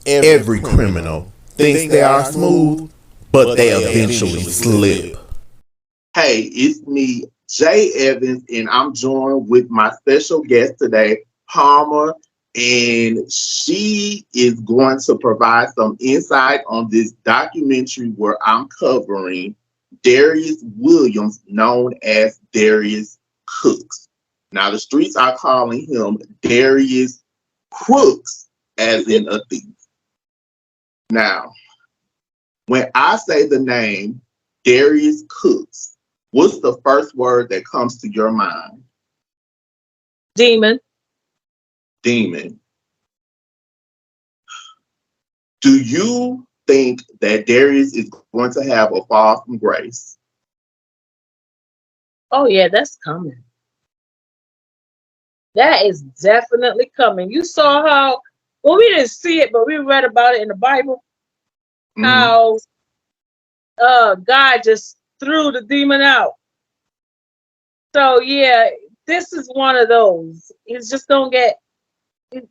Every criminal thinks they are smooth, but they eventually slip. Hey, it's me, J.Evans, and I'm joined with my special guest today, Palmer, and she is going to provide some insight on this documentary where I'm covering Darius Williams, known as Darius Cooks. Now, the streets are calling him Darius Crooks, as in a thief. Now, when I say the name Darius Cooks, what's the first word that comes to your mind? Demon. Demon. Do you think that Darius is going to have a fall from grace? Oh yeah, that's coming. That is definitely coming. You saw how, well, we didn't see it, but we read about it in the Bible. How God just threw the demon out. So yeah, this is one of those. He's just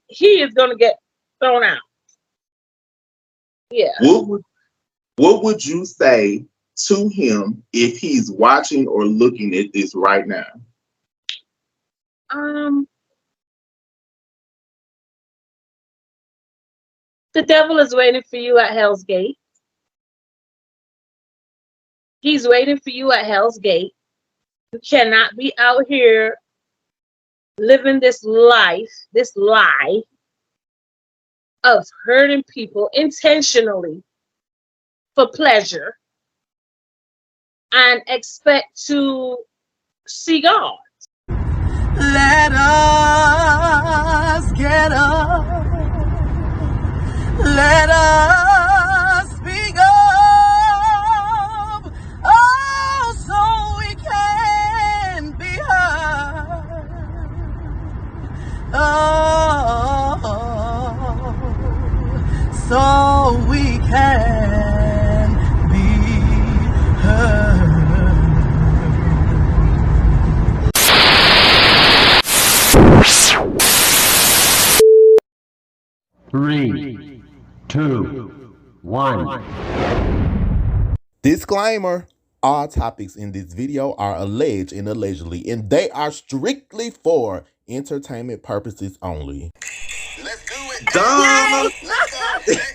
he is gonna get thrown out. Yeah. What would you say to him if he's watching or looking at this right now? The devil is waiting for you at Hell's Gate. He's waiting for you at Hell's Gate. You cannot be out here living this life, this lie of hurting people intentionally for pleasure and expect to see God. Let us get up. Let us speak up. Oh, so we can be heard. Oh, so we can be heard. 3, 2, 1. Disclaimer: all topics in this video are alleged and allegedly, and they are strictly for entertainment purposes only. Let's do it. Donna,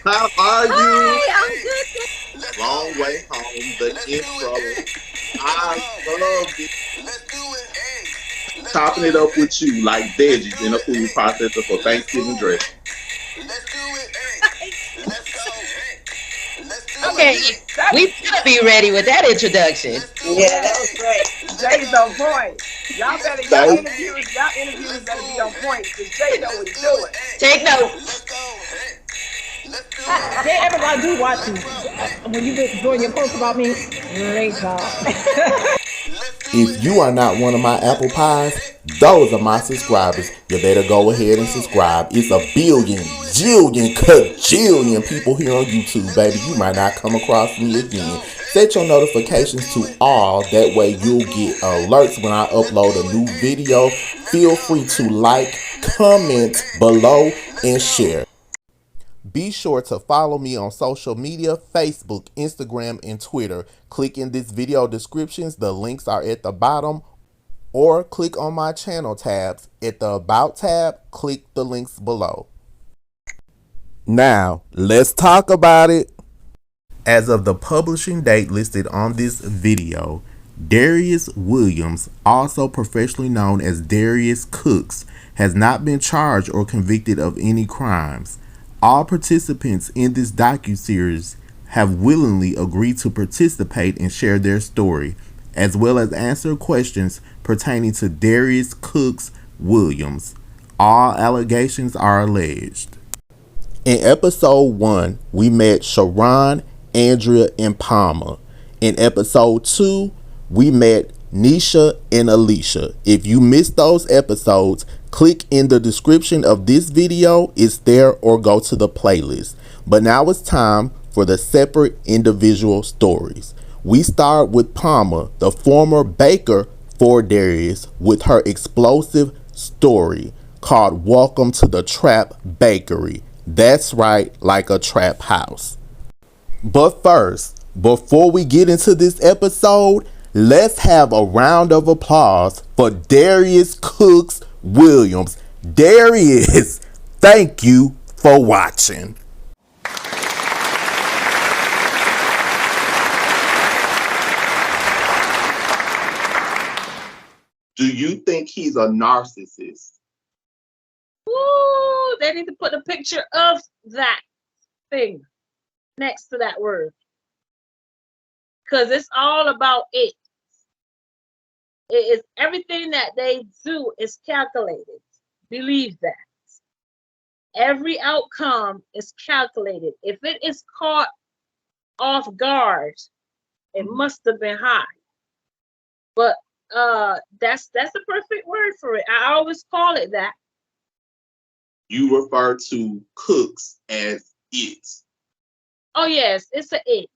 how are you? Hey, I'm good. Long way home, the intro. I love it. Let's do it. Hey, Chopping it up with you like veggies in a food processor for Thanksgiving dressing. let's do it. Hey, let's go. Hey, let's do Okay, we better be ready with that introduction. Yeah, that was great. Jay's on point. Y'all interviews better be on point because Jay know what he's doing. Take note. Let's go. Hey, let's do They everybody do watch you. When you doing your post about me, great job. If you are not one of my apple pies, those are my subscribers. You better go ahead and subscribe. It's a billion, jillion, cajillion people here on YouTube, baby. You might not come across me again. Set your notifications to all. That way you'll get alerts when I upload a new video. Feel free to like, comment below, and share. Be sure to follow me on social media, Facebook, Instagram, and Twitter. Click in this video descriptions. The links are at the bottom. Or click on my channel tabs. At the About tab, click the links below. Now, let's talk about it. As of the publishing date listed on this video, Darius Williams, also professionally known as Darius Cooks, has not been charged or convicted of any crimes. All participants in this docuseries have willingly agreed to participate and share their story, as well as answer questions pertaining to Darius Cooks Williams. All allegations are alleged. In episode 1, we met Sharon, Andrea, and Palmer. In episode 2, we met Nisha and Alicia. If you missed those episodes, click in the description of this video. It's there, or go to the playlist. But now it's time for the separate individual stories. We start with Palmer, the former baker for Darius, with her explosive story called Welcome to the Trap Bakery. That's right, like a trap house. But first, before we get into this episode, let's have a round of applause for Darius Cooks Williams. Darius, thank you for watching. Do you think he's a narcissist? Ooh, they need to put a picture of that thing next to that word. Because it's all about it. It is everything that they do is calculated. Believe that. Every outcome is calculated. If it is caught off guard, it must have been high. But that's the perfect word for it. I always call it that. You refer to Cooks as it. Oh yes, it's a it.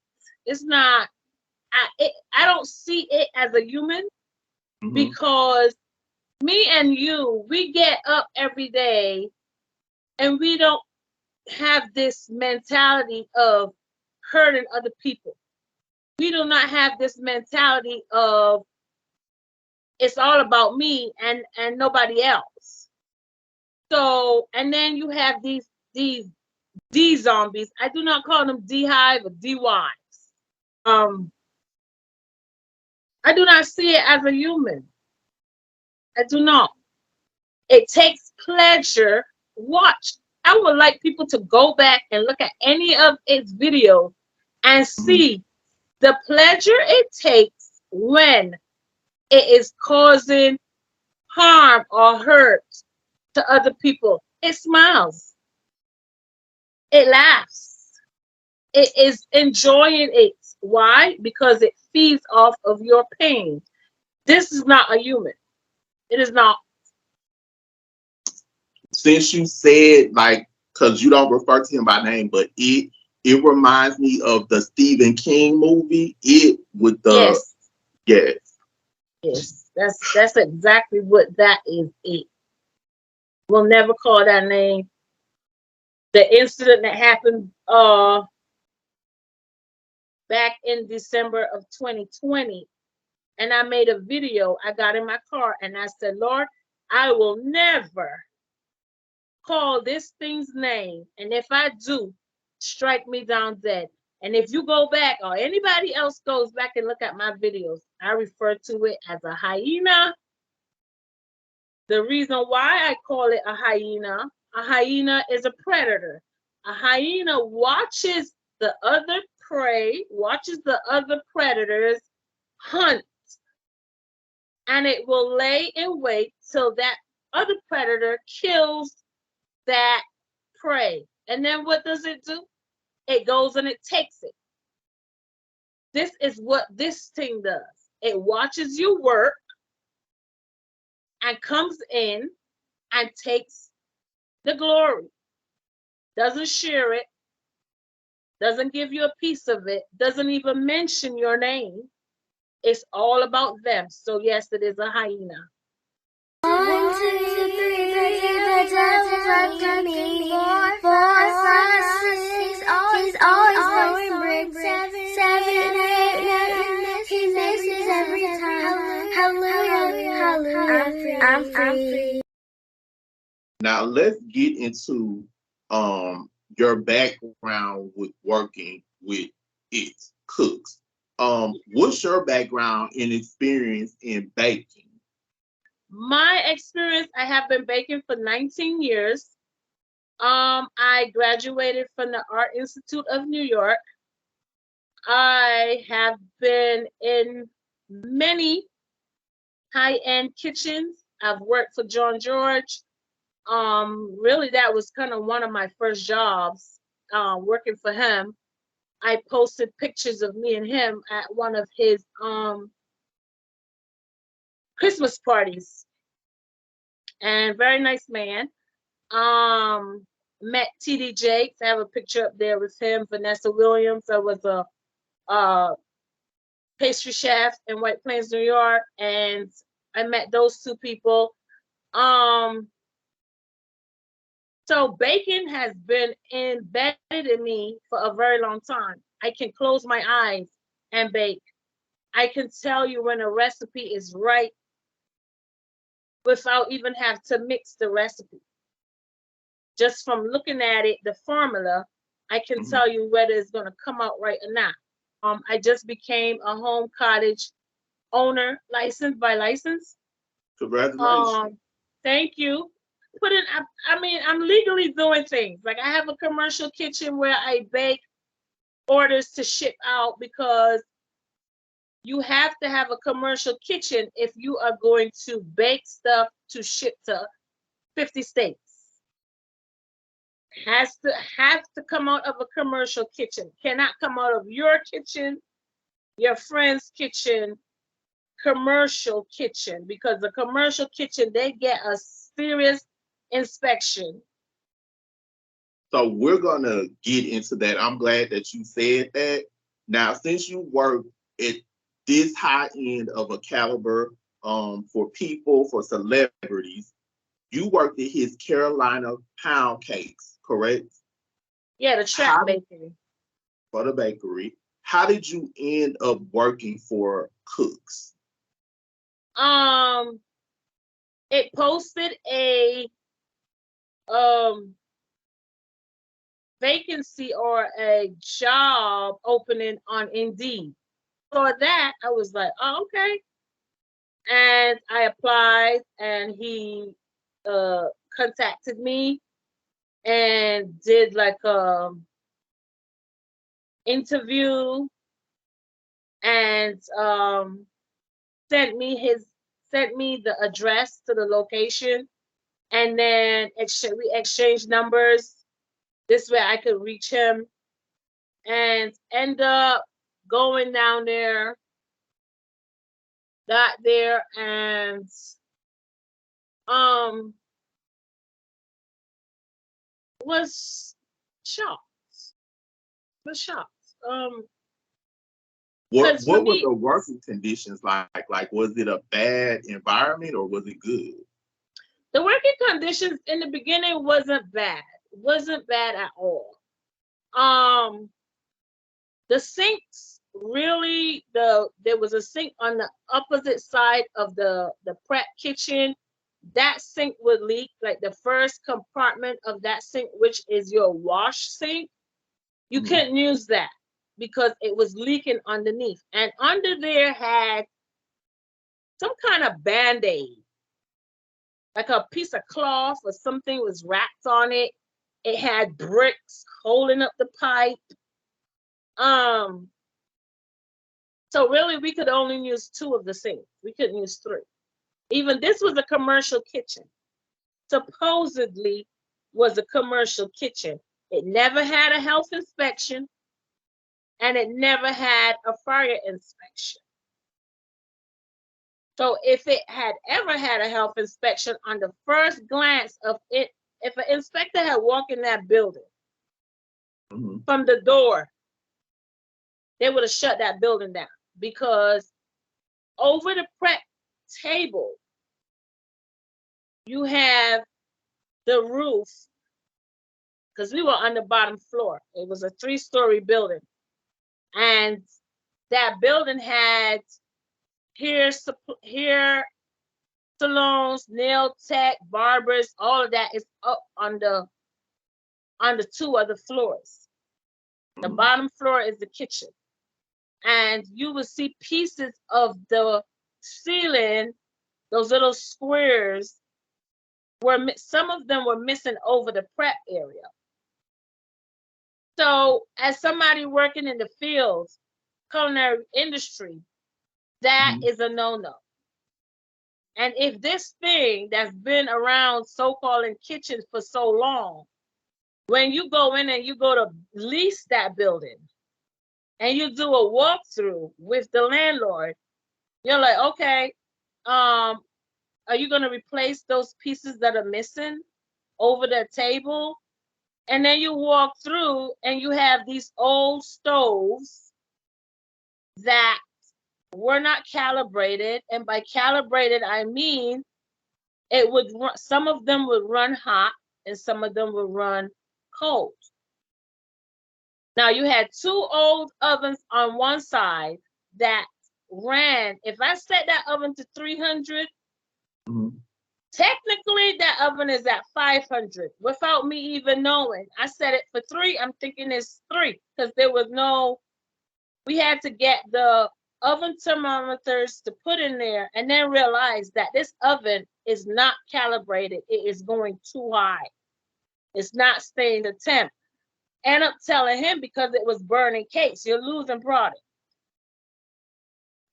It's not. I don't see it as a human because me and you, we get up every day and we don't have this mentality of hurting other people. We do not have this mentality of it's all about me and nobody else. So, and then you have these D zombies. I do not call them D hive or D wives. I do not see it as a human. I do not. It takes pleasure. Watch. I would like people to go back and look at any of its videos and see the pleasure it takes when it is causing harm or hurt to other people. It smiles. It laughs. It is enjoying it. Why? Because it feeds off of your pain. This is not a human. It is not. Since you said, like, because you don't refer to him by name, but it reminds me of the Stephen King movie, It, with the Yes, that's exactly what that is. It. We'll never call that name. The incident that happened back in December of 2020, and I made a video. I got in my car and I said, Lord, I will never call this thing's name, and if I do, strike me down dead. And if you go back or anybody else goes back and look at my videos, I refer to it as a hyena. The reason why I call it a hyena is a predator. A hyena watches the other prey, watches the other predators hunt, and it will lay in wait till that other predator kills that prey. And then what does it do? It goes and it takes it. This is what this thing does. It watches you work and comes in and takes the glory. Doesn't share it. Doesn't give you a piece of it. Doesn't even mention your name. It's all about them. So yes, it is a hyena. 1, 2, 3, the devil's after me. 4, 5, 6, he's always throwing bricks. 7, 8, 9, he misses every time. Hallelujah, I'm free. Now let's get into your background with working with it, Cooks. What's your background and experience in baking? My experience, I have been baking for 19 years. I graduated from the Art Institute of New York. I have been in many high-end kitchens. I've worked for John George. Really, that was kind of one of my first jobs, working for him. I posted pictures of me and him at one of his Christmas parties. And very nice man. Met TD Jakes. I have a picture up there with him. Vanessa Williams. I was a pastry chef in White Plains, New York, and I met those two people. So baking has been embedded in me for a very long time. I can close my eyes and bake. I can tell you when a recipe is right without even have to mix the recipe. Just from looking at it, the formula, I can tell you whether it's going to come out right or not. I just became a home cottage owner, licensed by license. Congratulations. Thank you. I mean, I'm legally doing things. Like I have a commercial kitchen where I bake orders to ship out because you have to have a commercial kitchen if you are going to bake stuff to ship to 50 states. Has to come out of a commercial kitchen. Cannot come out of your kitchen, your friend's kitchen, commercial kitchen, because the commercial kitchen, they get a serious inspection. So we're gonna get into that. I'm glad that you said that. Now, since you work at this high end of a caliber, for people, for celebrities, you worked at his Carolina pound cakes, correct? Yeah, the Trap Bakery. For the bakery. How did you end up working for Cooks? It posted a vacancy or a job opening on Indeed. For that, I was like, oh, okay. And I applied, and he contacted me and did like interview and sent me the address to the location, and then we exchanged numbers. This way I could reach him, and end up going down there, got there, and was shocked. What For were me, the working conditions like? Like, was it a bad environment or was it good? the working conditions in the beginning wasn't bad. Wasn't bad at all. The sinks really, there was a sink on the opposite side of the prep kitchen. That sink would leak, like the first compartment of that sink, which is your wash sink. You couldn't use that because it was leaking underneath. And under there had some kind of Band-Aid, like a piece of cloth or something was wrapped on it. It had bricks holding up the pipe. So really we could only use 2 of the sinks. We couldn't use 3. Even this was a commercial kitchen. Supposedly was a commercial kitchen. It never had a health inspection, and it never had a fire inspection. So if it had ever had a health inspection, on the first glance of it, if an inspector had walked in that building from the door, they would have shut that building down, because over the prep table, you have the roof, because we were on the bottom floor. It was a 3-story building. And that building had hair salons, nail tech, barbers, all of that is up on the 2 other floors. The bottom floor is the kitchen. And you will see pieces of the ceiling, those little squares, some of them were missing over the prep area. So as somebody working in the fields, culinary industry, that is a no-no. And if this thing that's been around so-called in kitchens for so long, when you go in and you go to lease that building and you do a walkthrough with the landlord, you're like, okay, are you going to replace those pieces that are missing over the table? And then you walk through and you have these old stoves that were not calibrated. And by calibrated, I mean it would run, some of them would run hot, and some of them would run cold. Now you had 2 old ovens on one side that ran. If I set that oven to 300, technically that oven is at 500 without me even knowing. I set it for 3. I'm thinking it's 3 because there was no, we had to get the oven thermometers to put in there and then realize that this oven is not calibrated. It is going too high. It's not staying the temp. End up telling him because it was burning cakes. You're losing product.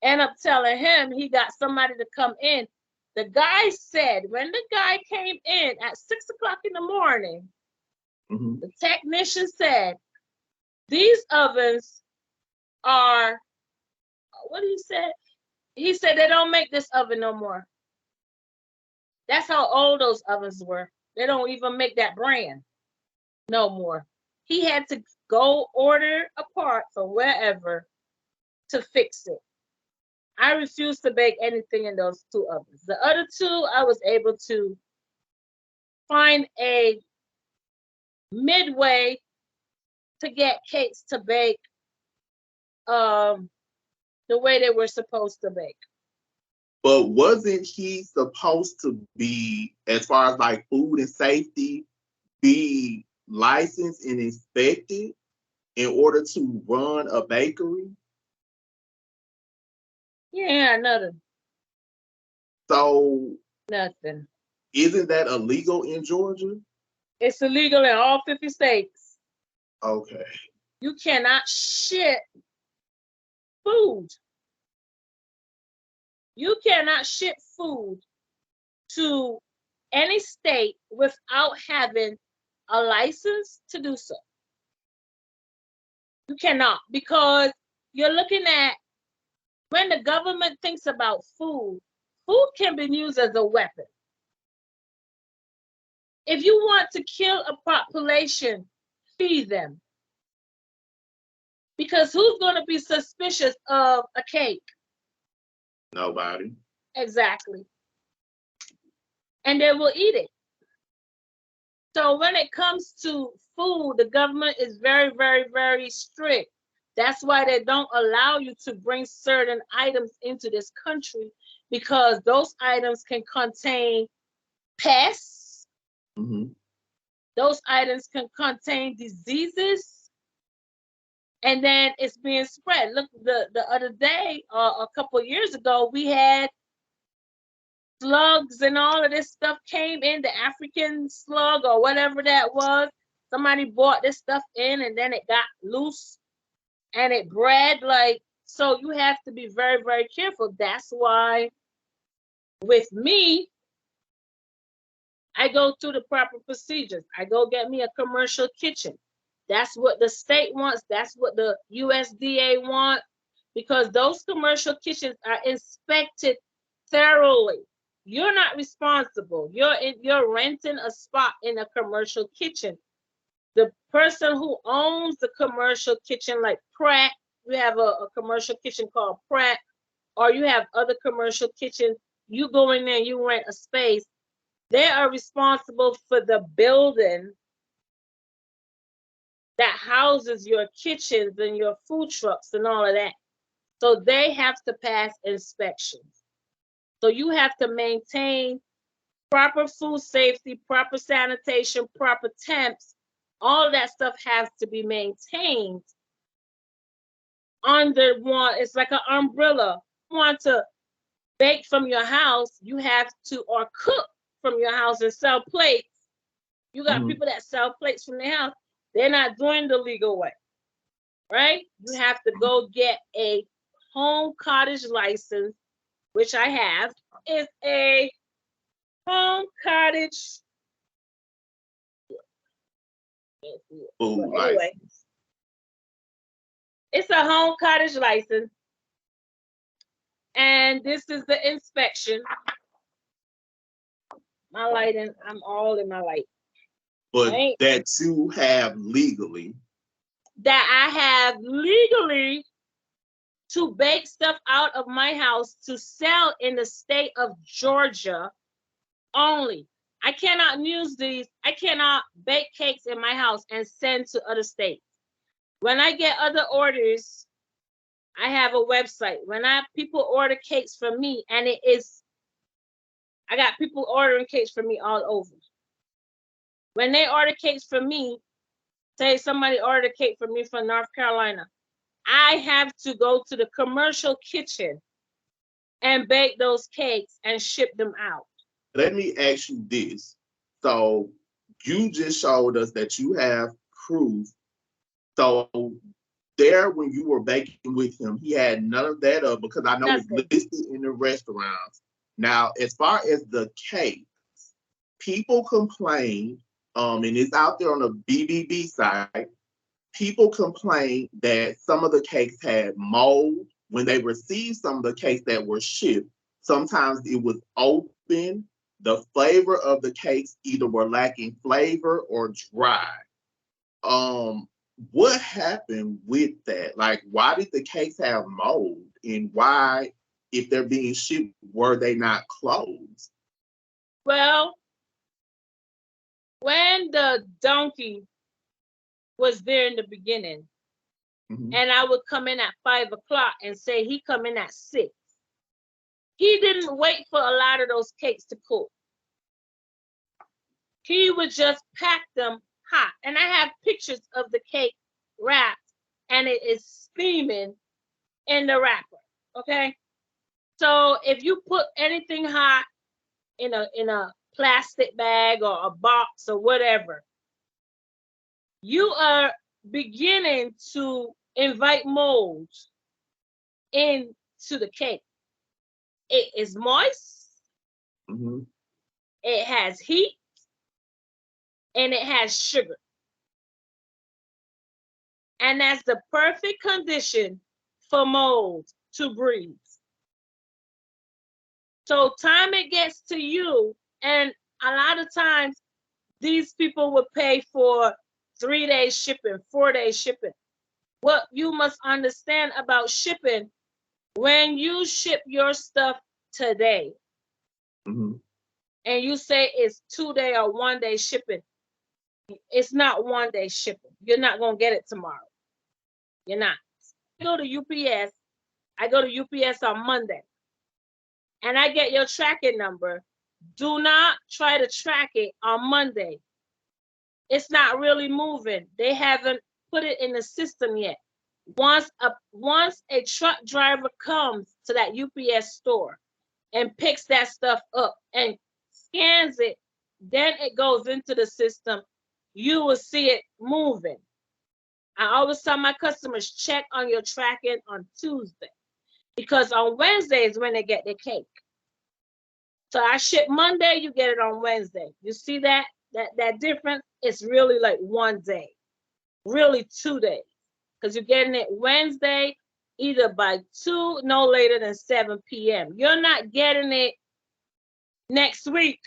End up telling him he got somebody to come in. The guy said when the guy came in at 6 o'clock in the morning, the technician said, these ovens are, what did he say? He said they don't make this oven no more. That's how old those ovens were. They don't even make that brand no more. He had to go order a part from wherever to fix it. I refuse to bake anything in those 2 ovens. The other 2, I was able to find a midway to get cakes to bake the way they were supposed to bake. But wasn't he supposed to be, as far as like food and safety, be licensed and inspected in order to run a bakery? Yeah, nothing. So Nothing. isn't that illegal in Georgia? It's illegal in all 50 states. Okay. You cannot ship food. You cannot ship food to any state without having a license to do so. You cannot, because you're looking at when the government thinks about food, food can be used as a weapon. If you want to kill a population, feed them. Because who's going to be suspicious of a cake? Nobody. Exactly. And they will eat it. So when it comes to food, the government is very, very, very strict. That's why they don't allow you to bring certain items into this country, because those items can contain pests. Those items can contain diseases, and then it's being spread. Look, the other day, a couple of years ago, we had slugs and all of this stuff came in, the African slug or whatever that was. Somebody bought this stuff in and then it got loose and it bred. Like, so you have to be very, very careful. That's why with me, I go through the proper procedures. I go get me a commercial kitchen. That's what the state wants. That's what the USDA want, because those commercial kitchens are inspected thoroughly. You're not responsible. You're renting a spot in a commercial kitchen. The person who owns the commercial kitchen, like Pratt, you have a commercial kitchen called Pratt, or you have other commercial kitchens, you go in there and you rent a space. They are responsible for the building that houses your kitchens and your food trucks and all of that. So they have to pass inspections. So you have to maintain proper food safety, proper sanitation, proper temps. All of that stuff has to be maintained under one. It's like an umbrella. You want to bake from your house, you have to, or cook from your house and sell plates. You got people that sell plates from their house. They're not doing the legal way, right? You have to go get a home cottage license, which I have. It's a home cottage. Anyway, it's a home cottage license. And this is the inspection. My lighting, I'm all in my light. But right? That you have legally. That I have legally to bake stuff out of my house to sell in the state of Georgia only. I cannot use these. I cannot bake cakes in my house and send to other states. When I get other orders, I have a website. When people order cakes from me, and I got people ordering cakes from me all over. When they order cakes from me, say somebody ordered a cake from me from North Carolina, I have to go to the commercial kitchen and bake those cakes and ship them out. Let me ask you this. So you just showed us that you have proof. So there, when you were baking with him, he had none of that up, because I know it's listed in the restaurants. Now, as far as the cake, people complain, and it's out there on the BBB site. People complain that some of the cakes had mold. When they received some of the cakes that were shipped, sometimes it was open. The flavor of the cakes either were lacking flavor or dry. What happened with that? Like, why did the cakes have mold? And why, if they're being shipped, were they not closed? Well, when the donkey was there in the beginning, and I would come in at 5 o'clock and say he come in at 6, he didn't wait for a lot of those cakes to cook. He would just pack them hot. And I have pictures of the cake wrapped, and it is steaming in the wrapper, okay? So if you put anything hot in a plastic bag or a box or whatever, you are beginning to invite mold into the cake. It is moist, it has heat, and it has sugar. And that's the perfect condition for mold to breathe. So time it gets to you, and a lot of times these people would pay for 3 days shipping, 4 days shipping. What you must understand about shipping, when you ship your stuff today, and you say it's 2 day or 1 day shipping, it's not 1 day shipping. You're not gonna get it tomorrow. You're not. I go to UPS on Monday, and I get your tracking number. Do not try to track it on Monday. It's not really moving. They haven't put it in the system yet. Once a truck driver comes to that UPS store and picks that stuff up and scans it, then it goes into the system. You will see it moving. I always tell my customers, check on your tracking on Tuesday, because on Wednesday is when they get their cake. So I ship Monday, you get it on Wednesday. You see that difference? It's really like 1 day, really 2 days, because you're getting it Wednesday, either by 2, no later than 7 p.m. You're not getting it next week.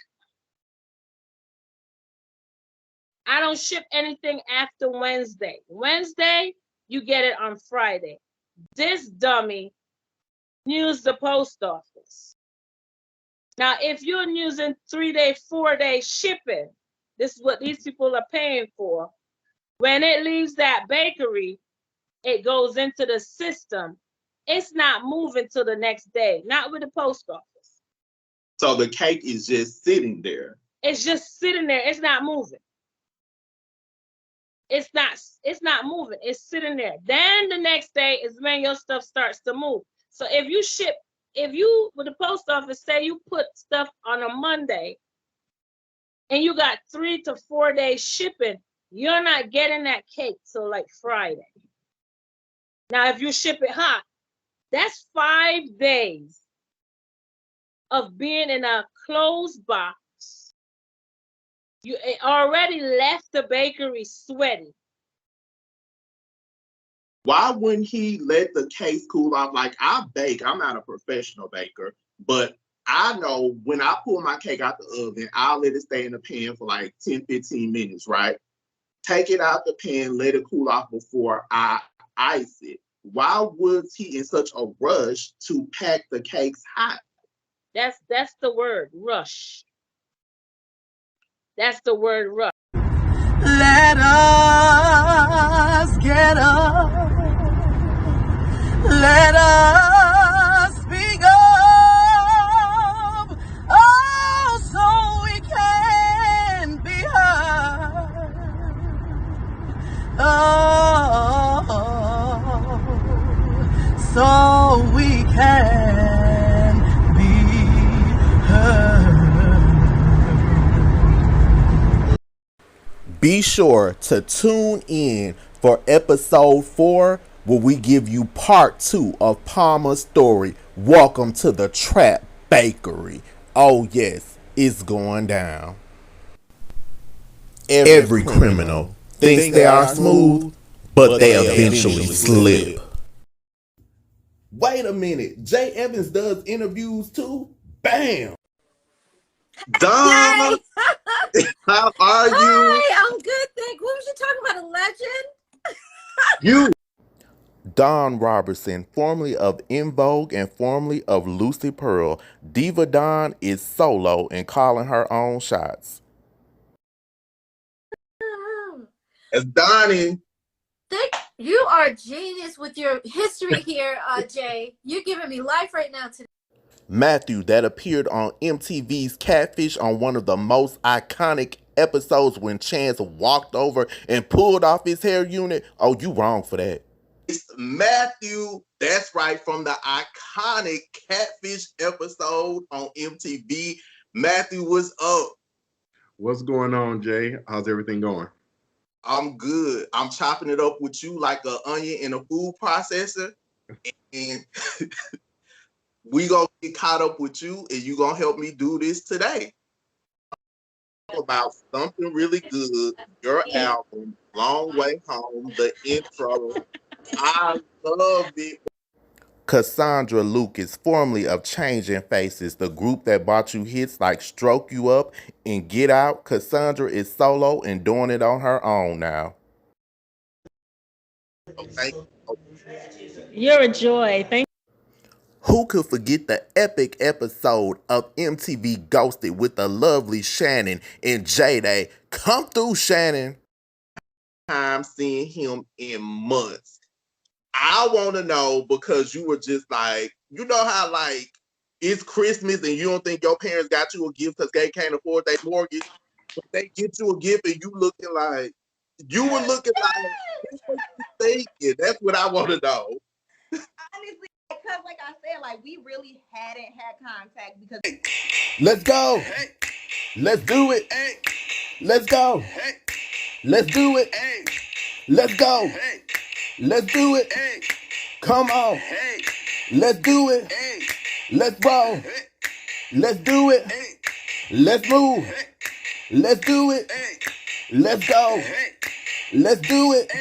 I don't ship anything after Wednesday. Wednesday, you get it on Friday. This dummy used the post office. Now, if you're using 3 day, 4 day shipping, this is what these people are paying for. When it leaves that bakery, it goes into the system. It's not moving till the next day, not with the post office. So the cake is just sitting there. It's just sitting there. It's not moving. It's not moving. It's sitting there. Then the next day is when your stuff starts to move. So if you with the post office, say you put stuff on a Monday and you got 3 to 4 days shipping, you're not getting that cake till like Friday. Now, if you ship it hot, that's 5 days of being in a closed box. You already left the bakery sweaty. Why wouldn't he let the cake cool off? Like, I bake, I'm not a professional baker, but I know when I pull my cake out the oven, I'll let it stay in the pan for like 10, 15 minutes, right? Take it out the pan, let it cool off before I ice it. Why was he in such a rush to pack the cakes hot? That's the word, rush. That's the word rough. Let us get up. Let us speak up. Oh, so we can be heard. Oh, so we can be heard. Be sure to tune in for episode 4, where we give you part 2 of Palmer's story. Welcome to the Trap Bakery. Oh yes, it's going down. Every criminal thinks they are smooth, but they eventually slip. Wait a minute, J.Evans does interviews too? Bam! Donna, how are you? Hi, I'm good, thank you. What was you talking about, a legend? You. Dawn Robertson, formerly of In Vogue and formerly of Lucy Pearl. Diva Dawn is solo and calling her own shots. As Donnie. You are a genius with your history here, Jay. You're giving me life right now today. Matthew, that appeared on MTV's Catfish on one of the most iconic episodes when Chance walked over and pulled off his hair unit. Oh, you wrong for that. It's Matthew, that's right, from the iconic Catfish episode on MTV. Matthew, what's up? What's going on, Jay? How's everything going? I'm good. I'm chopping it up with you like an onion in a food processor. And we gonna get caught up with you, and you gonna help me do this today. About something really good, your album, Long Way Home, the intro. I love it. Cassandra Lucas, formerly of Changing Faces, the group that brought you hits like Stroke You Up and Get Out. Cassandra is solo and doing it on her own now. Okay. You're a joy. Thank you. Who could forget the epic episode of MTV Ghosted with the lovely Shannon and JayDay? Come through, Shannon. I'm seeing him in months. I want to know, because you were just like, you know how like it's Christmas and you don't think your parents got you a gift because they can't afford their mortgage, but they get you a gift and you looking like, you were looking like, what you thinking? That's what I want to know. Honestly, because like I said, like we really hadn't had contact because. Let's go. Let's do it. Let's go. Let's do it. Let's go. Let's do it. Come on. Let's do it. Let's roll. Let's do it. Let's move. Let's do it. Let's go. Let's do it.